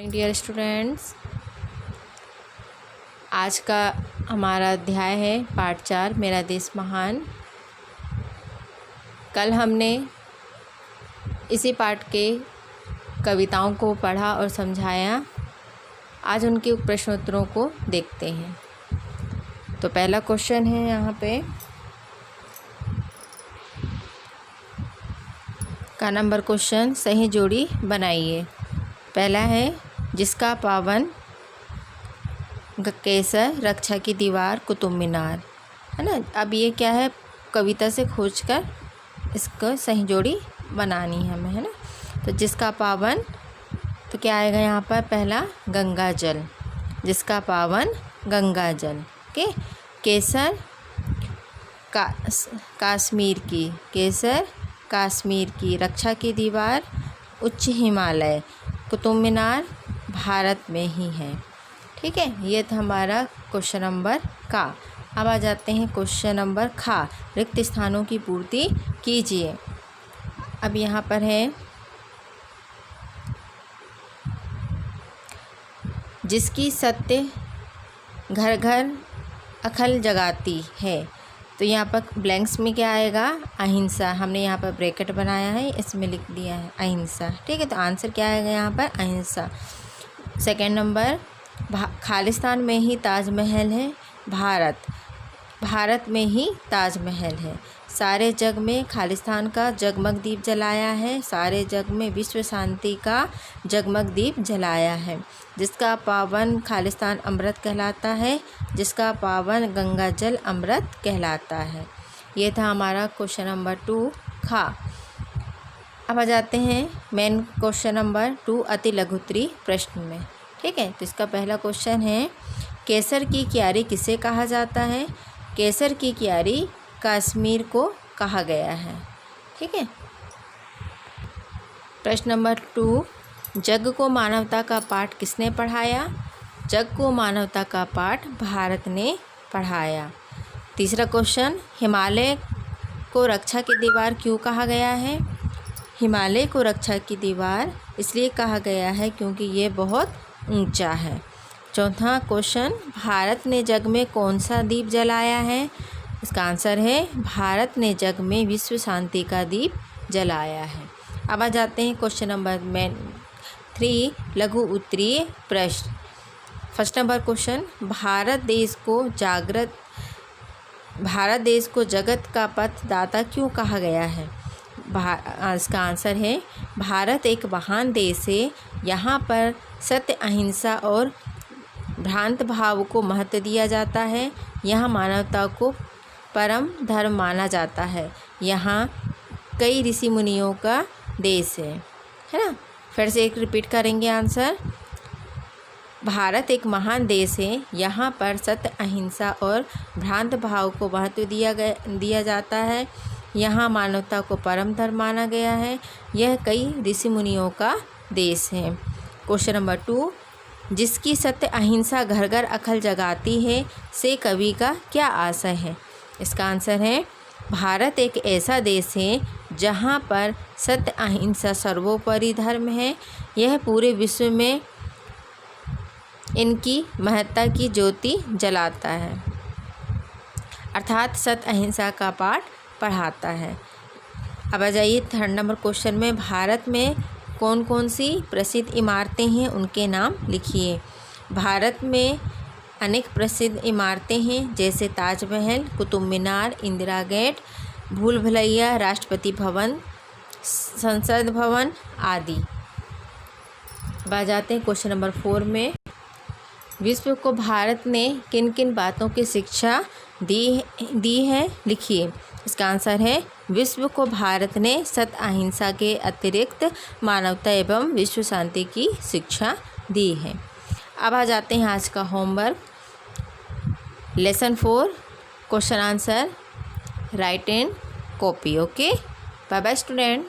Morning dear students. आज का हमारा अध्याय है पाठ 4 मेरा देश महान। कल हमने इसी पाठ के कविताओं को पढ़ा और समझाया। आज उनके प्रश्नोत्तरों को देखते हैं। तो पहला क्वेश्चन है यहाँ पे का नंबर क्वेश्चन, सही जोड़ी बनाइए। पहला है जिसका पावन केसर, रक्षा की दीवार, कुतुब मीनार, है ना। अब ये क्या है, कविता से खोजकर इसको सही जोड़ी बनानी है हमें, है ना। तो जिसका पावन, तो क्या आएगा यहाँ पर, पहला गंगा जल, जिसका पावन गंगा जल के। केसर कश्मीर की, केसर कश्मीर की, रक्षा की दीवार उच्च हिमालय, कुतुब मीनार भारत में ही है। ठीक है, ये था हमारा क्वेश्चन नंबर का। अब आ जाते हैं क्वेश्चन नंबर खा, रिक्त स्थानों की पूर्ति कीजिए। अब यहाँ पर है जिसकी सत्य घर घर अखल जगाती है। तो यहाँ पर ब्लैंक्स में क्या आएगा, अहिंसा। हमने यहाँ पर ब्रैकेट बनाया है, इसमें लिख दिया है अहिंसा। ठीक है, तो आंसर क्या आएगा यहाँ पर, अहिंसा। सेकंड नंबर, खालिस्तान में ही ताजमहल है। भारत में ही ताजमहल है। सारे जग में खालिस्तान का जगमग दीप जलाया है। सारे जग में विश्व शांति का जगमग दीप जलाया है। जिसका पावन खालिस्तान अमृत कहलाता है। जिसका पावन गंगा जल अमृत कहलाता है। ये था हमारा क्वेश्चन नंबर 2 खा। अब आ जाते हैं मेन क्वेश्चन नंबर 2 अति लघुत्तरी प्रश्न में। ठीक है, तो इसका पहला क्वेश्चन है केसर की क्यारी किसे कहा जाता है। केसर की क्यारी कश्मीर को कहा गया है। ठीक है, प्रश्न नंबर 2, जग को मानवता का पाठ किसने पढ़ाया। जग को मानवता का पाठ भारत ने पढ़ाया। तीसरा क्वेश्चन, हिमालय को रक्षा की दीवार क्यों कहा गया है। हिमालय को रक्षा की दीवार इसलिए कहा गया है क्योंकि ये बहुत ऊंचा है। चौथा क्वेश्चन, भारत ने जग में कौन सा दीप जलाया है। इसका आंसर है भारत ने जग में विश्व शांति का दीप जलाया है। अब आ जाते हैं क्वेश्चन नंबर 3 लघु उत्तरीय प्रश्न। फर्स्ट नंबर क्वेश्चन, भारत देश को जगत का पथदाता क्यों कहा गया है। इसका आंसर है भारत एक महान देश है। यहाँ पर सत्य, अहिंसा और भ्रांत भाव को महत्व दिया जाता है। यहाँ मानवता को परम धर्म माना जाता है। यहाँ कई ऋषि मुनियों का देश है ना। फिर से एक रिपीट करेंगे आंसर। भारत एक महान देश है। यहाँ पर सत्य, अहिंसा और भ्रांत भाव को महत्व दिया जाता है। यहाँ मानवता को परम धर्म माना गया है। यह कई ऋषि मुनियों का देश है। क्वेश्चन नंबर 2, जिसकी सत्य अहिंसा घर घर अखल जगाती है से कवि का क्या आशय है। इसका आंसर है भारत एक ऐसा देश है जहाँ पर सत्य, अहिंसा सर्वोपरि धर्म है। यह पूरे विश्व में इनकी महत्ता की ज्योति जलाता है, अर्थात सत्य अहिंसा का पाठ पढ़ाता है। अब आ जाइए थर्ड नंबर क्वेश्चन में, भारत में कौन कौन सी प्रसिद्ध इमारतें हैं, उनके नाम लिखिए। भारत में अनेक प्रसिद्ध इमारतें हैं, जैसे ताजमहल, कुतुब मीनार, इंदिरा गेट, भूल भुलैया, राष्ट्रपति भवन, संसद भवन आदि। आ जाते हैं क्वेश्चन नंबर 4 में, विश्व को भारत ने किन किन बातों की शिक्षा दी है, लिखिए। इसका आंसर है विश्व को भारत ने सत्य, अहिंसा के अतिरिक्त मानवता एवं विश्व शांति की शिक्षा दी है। अब आ जाते हैं आज का homework, lesson 4 question answer write in copy. Okay, bye bye student.